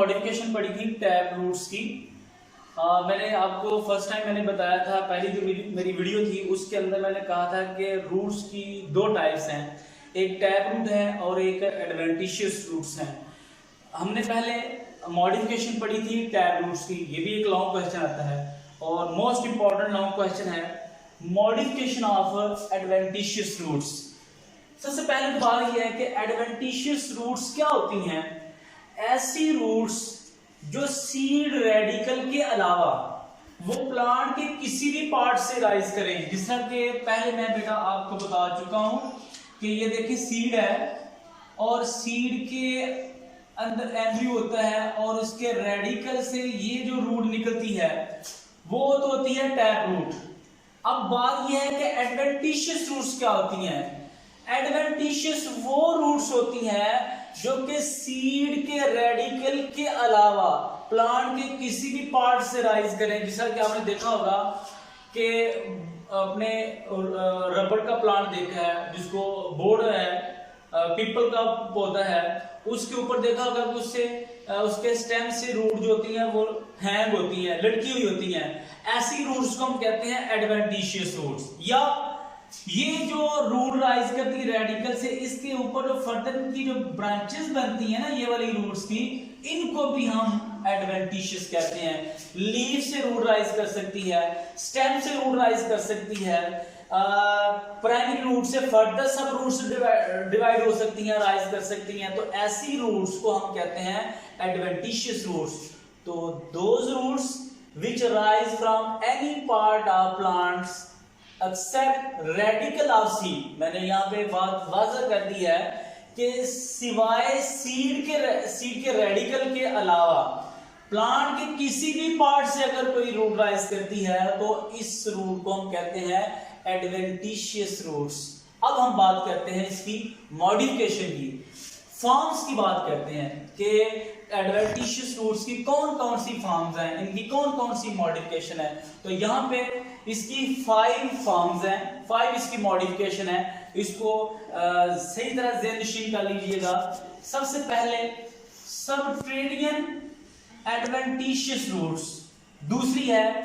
Modification पढ़ी थी tab roots की। मैंने आपको फर्स्ट टाइम मैंने बताया था, पहली जो मेरी वीडियो थी उसके अंदर मैंने कहा था कि रूट्स की दो टाइप्स हैं, एक टैब रूट है और एक एडवेंटिशियस रूट्स हैं। हमने पहले मॉडिफिकेशन पढ़ी थी टैब रूट्स की, ये भी एक लॉन्ग क्वेश्चन आता है और मोस्ट इंपॉर्टेंट लॉन्ग क्वेश्चन है मॉडिफिकेशन ऑफ एडवेंटिशियस रूट्स। सबसे पहले बात यह है कि एडवेंटिशियस रूट्स क्या होती हैं। ऐसी रूट्स जो सीड रेडिकल के अलावा वो प्लांट के किसी भी पार्ट से राइज करेंगे। जिस तरह के पहले मैं बेटा आपको बता चुका हूं कि ये देखिए सीड है और सीड के अंदर एम्ब्रियो होता है और उसके रेडिकल से ये जो रूट निकलती है वो तो होती है टैप रूट। अब बात यह है कि एडवेंटिशियस रूट्स क्या होती हैं। एडवेंटिशियस वो रूट्स होती हैं जो कि सीड के रेडिकल के अलावा प्लांट के किसी भी पार्ट से राइज करें। जैसा कि आपने देखा होगा कि अपने रबड़ का प्लांट देखा है जिसको बोर्ड है, पीपल का पौधा है, उसके ऊपर देखा होगा कि उससे उसके स्टेम से रूट जो होती हैं वो हैंग होती हैं, लटकी हुई होती हैं। ऐसी रूट्स को हम कहते हैं एडवेंटिशियस रूट्स। या ये जो रूट राइज करती है रेडिकल से, इसके ऊपर जो फर्दर की जो ब्रांचेस बनती है ना ये वाली रूट्स की, इनको भी हम एडवेंटिशियस कहते हैं। लीफ से रूट राइज कर सकती है, स्टेम से रूट राइज कर सकती है, प्राइमरी रूट से फर्दर सब रूट्स डिवाइड हो सकती हैं, राइज कर सकती हैं। तो ऐसी रूट्स को हम कहते हैं एडवेंटिशियस रूट्स। तो those roots which rise from any part of plants except radical of seed. मैंने यहाँ पे बात वाज़ह कर दी है कि सिवाय सीड के रेडिकल के अलावा प्लांट के किसी भी पार्ट से अगर कोई रूट राइज करती है तो इस रूट को हम कहते हैं एडवेंटिशियस रूट्स। अब हम बात करते हैं इसकी मॉडिफिकेशन की, फॉर्म्स की बात करते हैं कि एडवेंटिशियस रूट्स की कौन कौन सी फॉर्म्स हैं, इनकी कौन कौन सी मॉडिफिकेशन है। तो यहाँ पे इसकी 5 फॉर्म्स हैं, 5 इसकी मॉडिफिकेशन है। इसको सही तरह ज़हन नशीन कर लीजिएगा। सबसे पहले सबट्रेडियन एडवेंटिशियस रूट्स, दूसरी है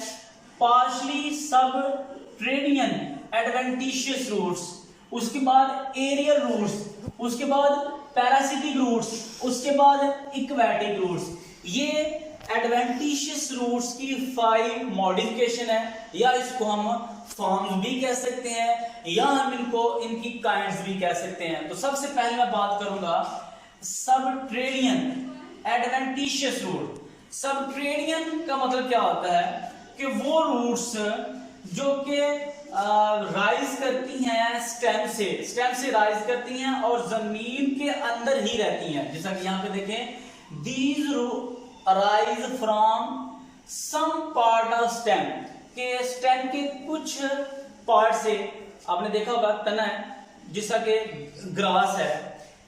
पार्शली सबट्रेडियन एडवेंटिशियस रूट्स, उसके बाद एरियल रूट्स, उसके बाद पैरासिटिक रूट्स, उसके बाद इक्वेटिक रूट्स। ये एडवेंटिशियस रूट्स की 5 मॉडिफिकेशन है, या इसको हम फॉर्म्स भी कह सकते हैं या हम इनको इनकी काइंड्स भी कह सकते हैं। तो सबसे पहले मैं बात करूंगा सबट्रेडियन एडवेंटिशियस रूट। सबट्रेडियन का मतलब क्या होता है कि वो रूट्स जो कि राइज करती हैं स्टेम से राइज करती हैं और जमीन के अंदर ही रहती हैं। जैसा कि यहाँ पे देखें, these rise from some part of stem, के स्टेम के कुछ पार्ट से। आपने देखा होगा तना है, जैसा कि ग्रास है,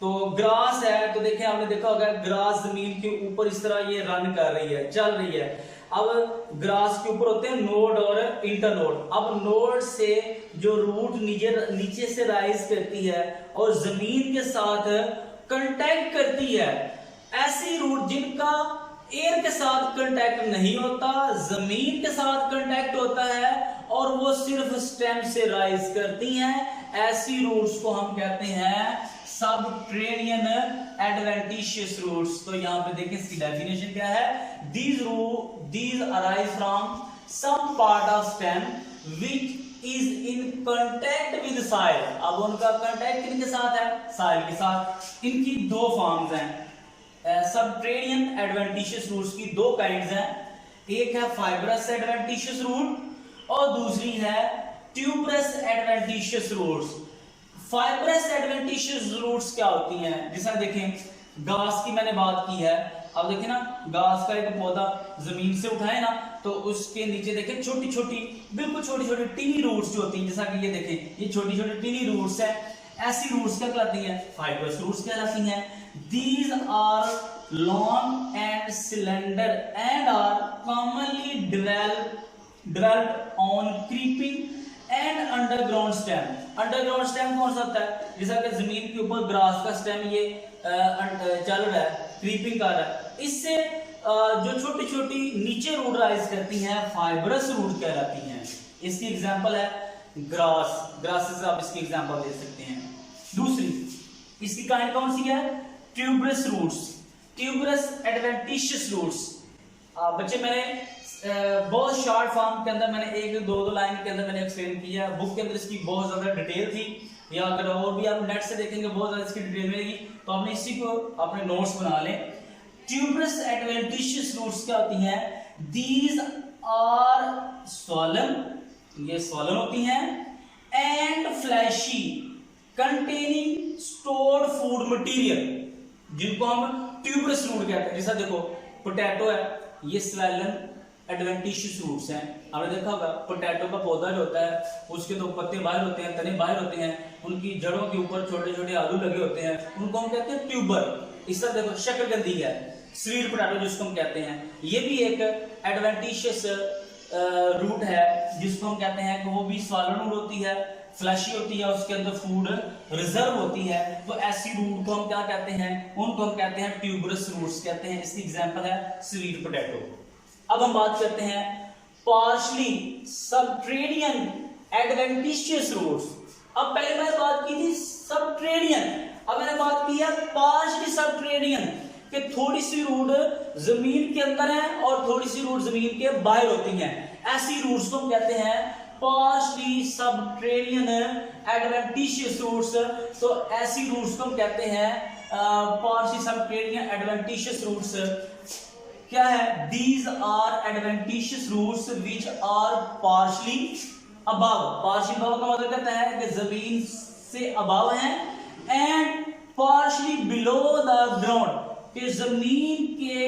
तो ग्रास है तो देखें आपने देखा होगा ग्रास जमीन के ऊपर इस तरह ये रन कर रही है, चल रही है। अब ग्रास के ऊपर होते हैं नोड और इंटरनोड। अब नोड से जो रूट नीचे से राइज करती है और जमीन के साथ कांटेक्ट करती है, ऐसी रूट जिनका एयर के साथ कांटेक्ट नहीं होता, जमीन के साथ कांटेक्ट होता है और वो सिर्फ स्टेम से राइज करती हैं, ऐसी रूट्स को हम कहते हैं सबट्रेडियन एडवेंटिशियस रूट्स। तो यहाँ पे देखिए इसकी डेफिनेशन क्या है, these arise from some part of stem which is in contact with soil। अब उनका कांटेक्ट किनके साथ है, सॉइल के साथ। इनकी 2 फॉर्म्स हैं। सबट्रेडियन एडवेंटिशियस रूट्स की 2 काइंड्स हैं, एक है फाइब्रस एडवेंटिशियस रूट और दूसरी है tuberous adventitious roots. Fibrous adventitious roots क्या होती हैं, जैसा देखें घास की मैंने बात की है। अब देखें ना, घास का एक पौधा जमीन से उठाए ना तो उसके नीचे देखें छोटी छोटी, बिल्कुल छोटी छोटी टीनी रूट्स जो होती हैं। जैसा कि ये देखें, ये छोटी छोटी टीनी रूट्स है, ऐसी रूट्स क्या कहलाती हैं, फाइब्रस रूट्स कहलाती हैं। These are long and cylinder and are commonly developed on creeping and underground stem. Underground stem कौन सा होता है, जैसा कि जमीन के ऊपर ग्रास का स्टेम ये चल रहा है, क्रीपिंग कर रहा है, इससे जो छोटी छोटी नीचे रूट राइज करती हैं फाइब्रस रूट कहलाती हैं। इसकी एग्जांपल है ग्रासेस, आप इसकी एग्जांपल दे सकते हैं। दूसरी इसकी काइंड कौन सी है? Tuberous roots, tuberous adventitious roots. बच्चे मैंने बहुत शॉर्ट फॉर्म के अंदर मैंने एक दो लाइन के अंदर मैंने एक्सप्लेन किया, बुक के अंदर इसकी बहुत ज्यादा डिटेल थी, या अगर और भी आप नेट से देखेंगे बहुत ज्यादा इसकी डिटेल मिलेगी, तो आपने इसी को अपने नोट्स बना लें। ट्यूबरस एडवेंटिशियस रूट्स क्या होती हैं? दीज आर स्वॉलन, ये स्वॉलन होती हैं, and fleshy containing stored food material, जिनको हम ट्यूबरस रूट कहते हैं। जैसा देखो पोटैटो है, ये स्वॉलन एडवेंटिशियस रूट्स हैं। आपने देखा होगा पोटैटो का पौधा जो होता है उसके तो पत्ते बाहर होते हैं, तने बाहर होते हैं, उनकी जड़ों के ऊपर छोटे छोटे आलू लगे होते हैं, उनको हम कहते हैं ट्यूबर। इस तरह देखो शकरकंदी है, स्वीट पोटैटो जिसको हम कहते हैं, ये भी एक एडवेंटिशियस रूट है जिसको हम कहते हैं कि वो भी स्वॉलन रूट होती है, फ्लैशी होती है, उसके अंदर फूड रिजर्व होती है। तो ऐसी रूट को हम क्या कहते हैं? उनको हम कहते हैं ट्यूबरस रूट्स कहते हैं। इसकी एग्जांपल है स्वीट पोटैटो। अब हम बात करते हैं पार्शली सबटेरेनियन एडवेंटिशियस रूट्स। अब पहले मैंने बात की थी सबटेरेनियन, अब मैंने बात की है पार्शली सबटेरेनियन, कि थोड़ी सी रूट जमीन के अंदर है और थोड़ी सी रूट जमीन के बाहर होती हैं। ऐसी रूट्स को हम कहते हैं पार्शली सबटेरेनियन एडवेंटिशियस रूट्स। तो ऐसी रूट्स को हम कहते हैं पार्शली सबटेरेनियन एडवेंटिशियस रूट्स। क्या है? These are adventitious roots which are partially above, partially above का मतलब कहता है कि जमीन से अबव है, and partially below the ground, कि जमीन के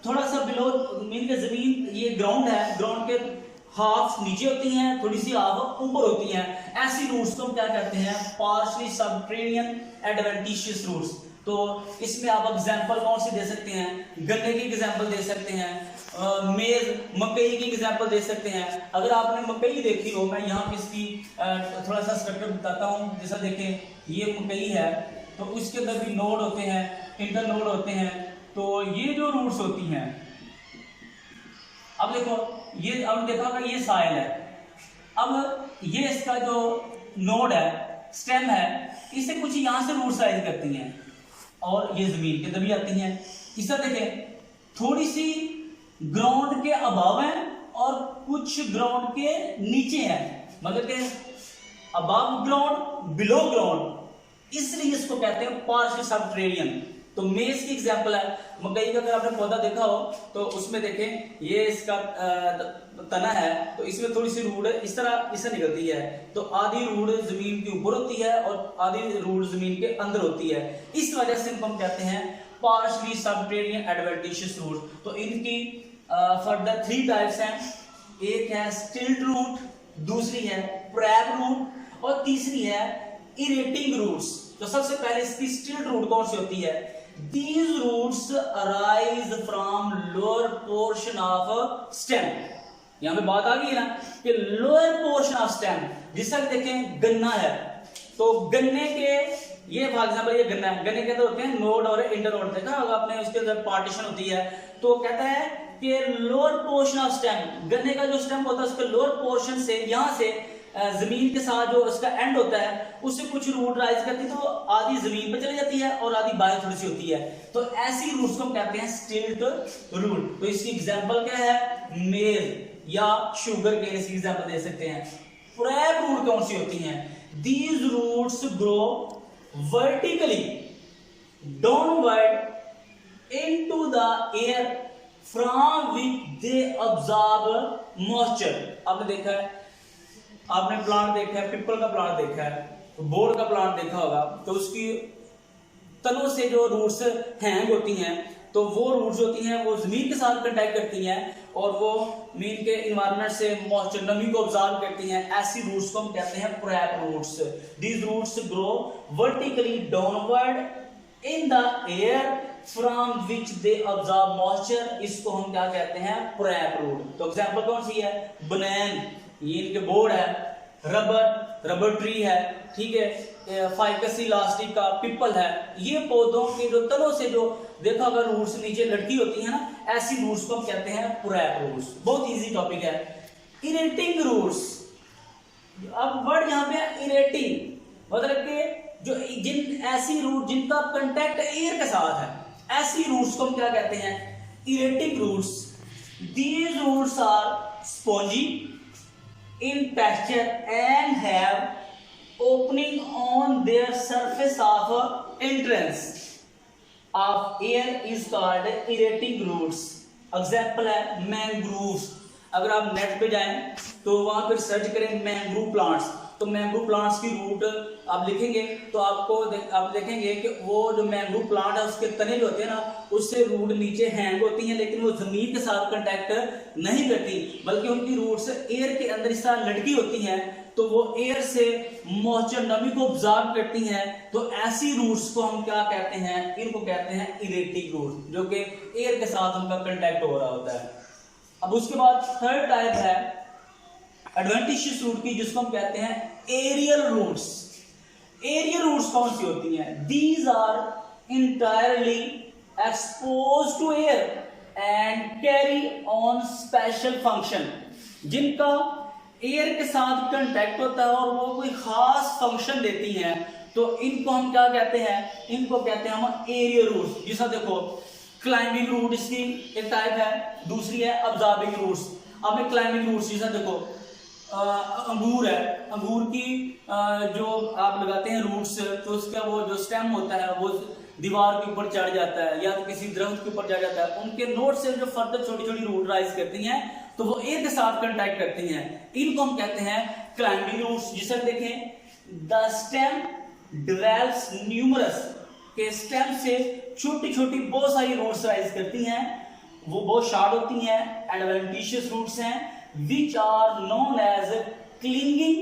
थोड़ा सा बिलो, जमीन के जमीन ये ग्राउंड है, ग्राउंड के हाफ नीचे होती हैं, थोड़ी सी हाफ ऊपर होती हैं। ऐसी रूट्स को हम क्या कहते हैं? Partially subterranean adventitious roots. तो इसमें आप एग्जांपल कौन सी दे सकते हैं? गन्ने की एग्जांपल दे सकते हैं, मेज मकई की एग्जांपल दे सकते हैं। अगर आपने मकई देखी हो, मैं यहाँ इसकी थोड़ा सा स्ट्रक्चर बताता हूँ। जैसा देखें ये मकई है, तो उसके अंदर भी नोड होते हैं, इंटर नोड होते हैं। तो ये जो रूट्स होती हैं, अब देखो ये, अब देखा होगा ये साइल है, अब ये इसका जो नोड है, स्टेम है, इसे कुछ यहां से रूट साइज करती हैं और ये जमीन के अंदर भी आती हैं। इस तरह देखें, थोड़ी सी ग्राउंड के अबव है और कुछ ग्राउंड के नीचे है, मतलब कि अबव ग्राउंड बिलो ग्राउंड, इसलिए इसको कहते हैं पार्शियल सबटेरेनियन। तो मेज की एग्जांपल है, मकई का अगर आपने पौधा देखा हो तो उसमें देखें ये इसका तना है, तो इसमें थोड़ी सी रूट इस तरह इससे निकलती है, तो आधी रूट जमीन के ऊपर होती है और आधी रूट जमीन के अंदर होती है। इस वजह से इनको हम कहते हैं पार्शियली सबटेरेनियन एडवेंटिशियस रूट। तो इनकी फर्दर 3 टाइप्स हैं, एक है स्टिल्ट रूट, दूसरी है प्रैप रूट और तीसरी है इरेटिंग रूट्स। तो सबसे पहले इसकी स्टिल्ट रूट कौन सी होती है? These roots arise from lower portion of stem। यहां पे बात आ गई है ना कि लोअर पोर्शन ऑफ स्टेम, जिसका देखें गन्ना है, तो गन्ने के ये फॉर एग्जांपल ये गन्ना है, गन्ने के अंदर होते हैं नोड और इंटरनोड, देखा होगा आपने, उसके अंदर पार्टीशन होती है। तो कहता है कि लोअर पोर्शन ऑफ स्टेम, गन्ने का जो स्टेम होता है उसके लोअर पोर्शन से, यहां से जमीन के साथ जो उसका एंड होता है उससे कुछ रूट राइज करती है, तो आधी जमीन पे चली जाती है और आधी बाहर थोड़ी सी होती है। तो ऐसी रूट्स को हम कहते हैं स्टिल्ट रूट। तो इसकी एग्जांपल क्या है? मेज या शुगर केन इसकी एग्जांपल दे सकते हैं। प्रैप रूट कौन सी होती हैं? These roots grow vertically downward into the air from which they absorb moisture. आपने देखा है, आपने प्लांट देखा है, पिपल का प्लांट देखा है, बोर्ड का प्लांट देखा होगा, तो उसकी तनों से जो रूट्स हैंग होती हैं, तो वो रूट्स होती हैं वो जमीन के साथ कांटेक्ट करती हैं और वो जमीन के एनवायरनमेंट से मॉइस्चर, नमी को ऑब्जॉर्व करती हैं। ऐसी रूट्स को हम कहते हैं prop roots. These roots grow vertically downward in the air from which they absorb moisture. इसको हम क्या कहते हैं? Prep root. तो एग्जांपल कौन सी है? बनैन, ये इनके बोर्ड है, रबर, रबर ट्री है, ठीक है, फाइकस इलास्टिक का पिपल है। ये पौधों के जो तनों से जो देखा होगा रूट्स नीचे लटकी होती है ना, ऐसी रूट्स को हम कहते हैं पुरैप रूट्स। बहुत इजी टॉपिक है। इरेटिंग रूट्स, अब वर्ड यहाँ पे इरेटिंग मतलब कि जो जिन ऐसी रूट जिनका कांटेक्ट एयर के साथ है, ऐसी रूट्स को हम क्या कहते हैं, aerating roots. These roots are spongy in texture and have opening on their surface of entrance of air is called aerating roots. Example है मैंग्रोव्स। अगर आप नेट पे जाएं तो वहां पर सर्च करें मैंग्रोव प्लांट्स, तो मैंग्रोव प्लांट्स की रूट आप लिखेंगे तो आप देखेंगे कि वो जो मैंग्रोव प्लांट है उसके तने जो होते हैं ना, उससे रूट नीचे हैंग होती हैं, लेकिन वो जमीन के साथ कांटेक्ट नहीं करती, बल्कि उनकी रूट्स एयर के अंदर इस तरह लटकी होती हैं, तो वो एयर से मॉइस्चर नमी को ऑब्जॉर्ब करती हैं। तो ऐसी रूट्स को हम क्या कहते हैं, इनको कहते हैं इरेटिंग रूट्स, जो कि एयर के साथ उनका कांटेक्ट हो रहा होता है। अब उसके बाद थर्ड टाइप है एडवेंटिशियस रूट की, जिसको हम कहते हैं एरियल रूट्स। एरियल रूट्स कौन सी होती हैं? These are entirely expose to air and carry on special function, जिनका एयर के साथ कांटेक्ट होता है और वो कोई खास फंक्शन देती हैं, तो इनको हम क्या कहते हैं, इनको कहते हैं हम एरियल रूट्स। जैसा देखो क्लाइंबिंग रूट इसकी एक टाइप है, दूसरी है अब्जॉर्बिंग रूट्स। अब मैं क्लाइंबिंग रूट्स, जैसा देखो अंगूर है, अंगूर की जो आप लगाते हैं रूट्स, तो उसका वो जो स्टेम होता है वो दीवार के ऊपर चढ़ जाता है या तो किसी दरख्त के ऊपर चढ़ जाता है, उनके नोट से जो फर्दर छोटी छोटी रूट राइज करती हैं, तो वो एयर के साथ कांटेक्ट करती हैं, इनको हम कहते हैं क्लाइंबिंग रूट्स। जिसे देखें द स्टेम डेवलप्स न्यूमरस, के स्टेम से छोटी छोटी बहुत सारी रूट्स राइज करती हैं, वो बहुत शार्ट होती हैं, एडवेंटिशियस रूट्स हैं, which are known as clinging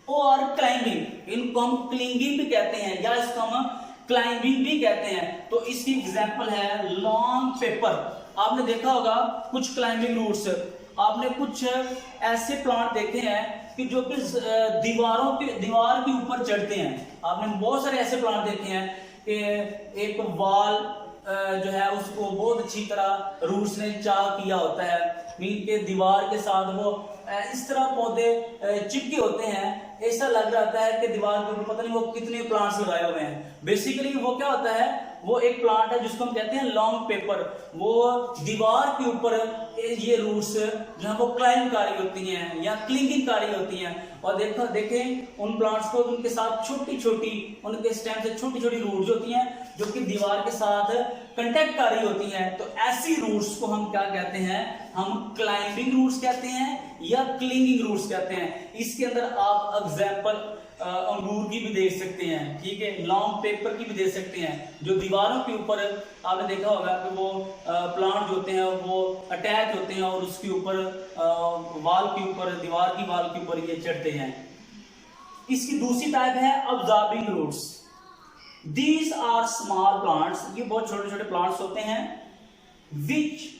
और climbing। इनको हम clinging भी कहते हैं या इसको हम climbing भी कहते हैं। तो इसकी एग्जांपल है लॉन्ग पेपर। आपने देखा होगा कुछ climbing रूट्स, आपने कुछ ऐसे प्लांट देखे हैं कि जो कि दीवार के ऊपर चढ़ते हैं। आपने बहुत सारे ऐसे प्लांट देखे हैं कि एक वाल जो है उसको बहुत अच्छी तरह रूट्स ने चाक किया होता है, मीन के दीवार के साथ वो इस तरह पौधे चिपके होते हैं, ऐसा लग रहा है कि दीवार के ऊपर पता नहीं वो कितने प्लांट्स लगाए हुए हैं। बेसिकली वो क्या होता है, वो एक प्लांट है जिसको हम कहते हैं लॉन्ग पेपर। वो दीवार के ऊपर ये रूट्स जो है वो क्लाइंब कर रही होती हैं या क्लिंगिंग कर रही होती हैं, और देखें उन प्लांट्स को, उनके साथ छोटी छोटी उनके स्टेम से छोटी छोटी रूट्स होती हैं जो कि दीवार के साथ कांटेक्ट कर रही होती हैं। तो ऐसी रूट्स को हम क्या कहते हैं, हम क्लाइंबिंग रूट्स कहते हैं या क्लिंगिंग रूट्स कहते हैं। इसके अंदर आप एग्जांपल अंगूर की भी देख सकते हैं, ठीक है, लॉन्ग पेपर की भी देख सकते हैं, जो दीवारों के ऊपर आपने देखा होगा कि वो प्लांट जो होते हैं वो अटैच होते हैं और उसके ऊपर वाल के ऊपर, दीवार की वाल के ऊपर ये चढ़ते हैं। इसकी दूसरी टाइप है absorbing roots. These are small plants, ये बहुत छोटे छोटे प्लांट्स होते हैं, which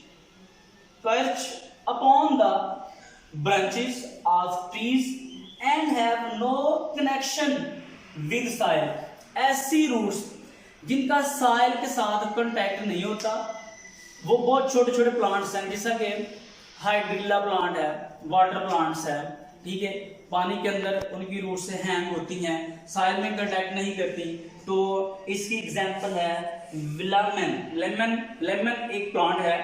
perch upon the branches of trees and have no connection with soil। ऐसी रूट्स जिनका सॉइल के साथ कांटेक्ट नहीं होता, वो बहुत छोटे छोटे प्लांट्स हैं, जैसा कि हाइड्रिला प्लांट है, वाटर प्लांट्स है, ठीक है, पानी के अंदर उनकी रूट से हैंग होती हैं, सॉइल में कांटेक्ट नहीं करती। तो इसकी एग्जांपल है लेमन। लेमन एक प्लांट है,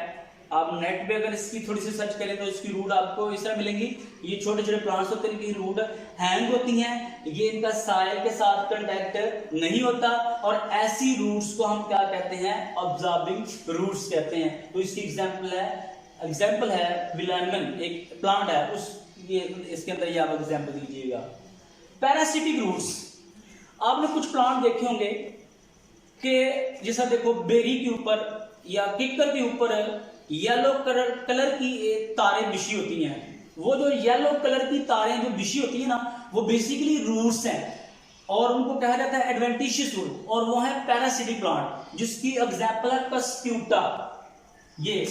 आप नेट पे अगर इसकी थोड़ी सी सर्च करें तो इसकी रूट आपको इस तरह मिलेंगी। ये छोटे छोटे प्लांट्स होते हैं, इनकी रूट हैंग होती हैं, ये इनका सॉइल के साथ कांटेक्ट नहीं होता, और ऐसी रूट्स को हम क्या कहते हैं, अब्जॉर्बिंग रूट्स कहते हैं। तो इसकी एग्जांपल है विलामन, एक प्लांट है, ये इसके अंदर ये आप एग्जांपल दीजिएगा। पैरासिटिक रूट्स, आपने कुछ प्लांट देखे होंगे कि जैसा देखो बेरी के ऊपर या किक्कर के ऊपर येलो कलर की तारें बिछी होती हैं। वो जो येलो कलर की तारें जो बिछी होती है ना, वो बेसिकली रूट्स हैं और उनको कहा जाता है एडवेंटिशियस रूट, और वो है पैरासिटिक प्लांट, जिसकी एग्जांपल है कस्क्यूटा। ये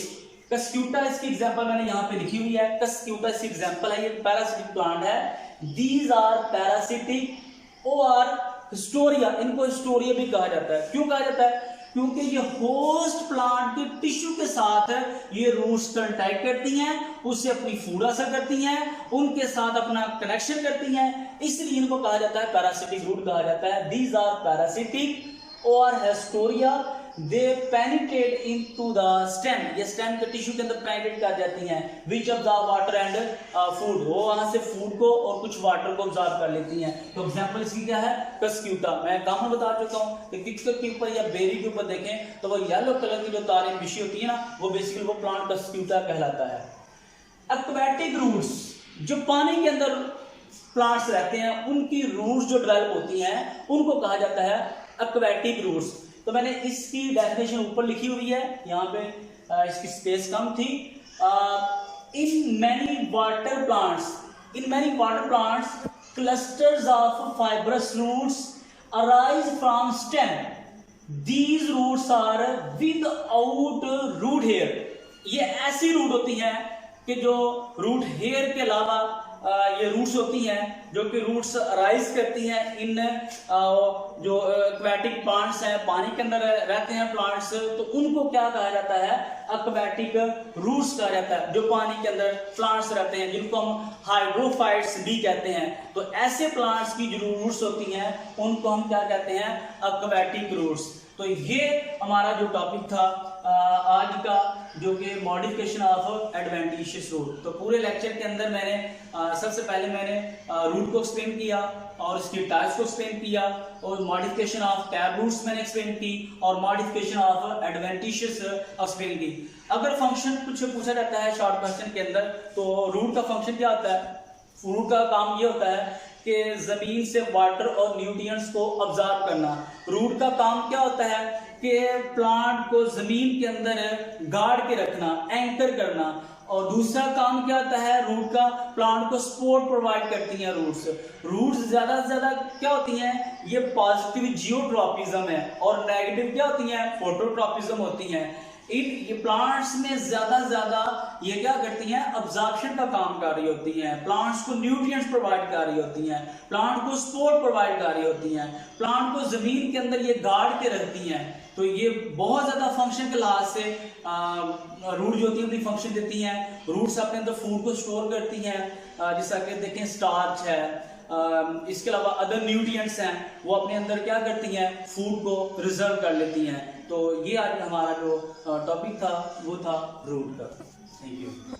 कस्क्यूटा इसकी एग्जांपल मैंने यहाँ पे लिखी हुई है, कस्क्यूटा इसकी एग्जांपल है, ये पैरासिटिक प्लांट है, दीज आर पैरासिटिक और हिस्टोरिया, इनको हिस्टोरिया भी कहा जाता है। क्यों कहा जाता है? क्योंकि ये होस्ट प्लांट के टिश्यू के साथ ये रूट्स कांटेक्ट करती हैं, उससे अपनी फूड हासिल करती हैं, उनके साथ अपना कनेक्शन करती हैं, इसलिए इनको कहा जाता है पैरासिटिक रूट कहा जाता है। दीज आर पैरासिटिक और Historia, they penetrate into the stem, ये स्टेम के टिश्यू के अंदर पेनिट्रेट कर जाती हैं, विच ऑब्जर्व वाटर एंड फूड, वो वहां से फूड को और कुछ वाटर को ऑब्जर्व कर लेती हैं। तो एग्जांपल इसकी क्या है? कस्क्यूटा। मैं काम में बता चुका हूं कि किक्कर के ऊपर या बेरी के ऊपर देखें तो वो येलो कलर की जो तारें बिछी होती है ना, वो बेसिकली वो प्लांट कस्क्यूटा कहलाता है। एक्वेटिक रूट्स, जो पानी के अंदर प्लांट्स रहते हैं उनकी रूट्स जो डेवलप होती हैं उनको कहा जाता है एक्वेटिक रूट्स। तो मैंने इसकी डेफिनेशन ऊपर लिखी हुई है, यहाँ पे इसकी स्पेस कम थी। In many water plants clusters of fibrous roots arise from stem, these roots are without root hair. ये ऐसी रूट होती हैं कि जो रूट हेयर के अलावा ये रूट्स होती हैं जो कि रूट्स अराइज करती हैं इन जो एक्वेटिक प्लांट्स हैं, पानी के अंदर रहते हैं प्लांट्स, तो उनको क्या कहा जाता है? एक्वेटिक रूट्स कहा जाता है, जो पानी के अंदर प्लांट्स रहते हैं, जिनको हम हाइड्रोफाइट्स भी कहते हैं। तो ऐसे प्लांट्स की जो रूट्स होती हैं उनको हम क्या कहते हैं? Aquatic roots. तो ये हमारा जो टॉपिक था आज का, जो कि मॉडिफिकेशन ऑफ एडवेंटिशियस रूट। तो पूरे लेक्चर के अंदर मैंने सबसे पहले मैंने रूट को एक्सप्लेन किया और इसकी टाइप्स को एक्सप्लेन किया, और मॉडिफिकेशन ऑफ टैब रूट्स मैंने एक्सप्लेन की, और मॉडिफिकेशन ऑफ एडवेंटिशियस एक्सप्लेन की। अगर फंक्शन कुछ पूछा जाता है शॉर्ट क्वेश्चन के अंदर, तो रूट का फंक्शन क्या होता है? रूट का काम ये होता है कि जमीन से वाटर और न्यूट्रिएंट्स को ऑब्जर्व करना। रूट का काम क्या होता है? कि प्लांट को जमीन के अंदर गाड़ के रखना, एंकर करना। और दूसरा काम क्या होता है रूट का? प्लांट को सपोर्ट प्रोवाइड करती हैं रूट्स ज्यादा से ज्यादा क्या होती हैं? ये पॉजिटिव जियोट्रॉपिज्म है, और नेगेटिव क्या होती हैं? फोटोट्रॉपिज्म होती हैं। ये प्लांट्स में ज्यादा ये क्या करती हैं? अब्जॉर्प्शन का काम कर रही होती हैं, प्लांट्स को न्यूट्रिएंट्स प्रोवाइड कर रही होती हैं, प्लांट को सपोर्ट प्रोवाइड कर रही होती हैं, प्लांट को जमीन के अंदर ये गाड़ के रखती हैं। तो ये बहुत ज्यादा फंक्शन के लिहाज से रूट जो होती है अपनी फंक्शन देती हैं। रूट्स अपने अंदर फूड को स्टोर करती हैं, जैसा कि देखें स्टार्च है, इसके अलावा अदर न्यूट्रिएंट्स हैं, वो अपने अंदर क्या करती हैं? फूड को रिजर्व कर लेती हैं। तो ये आज हमारा जो टॉपिक था वो था रूट का। Thank you.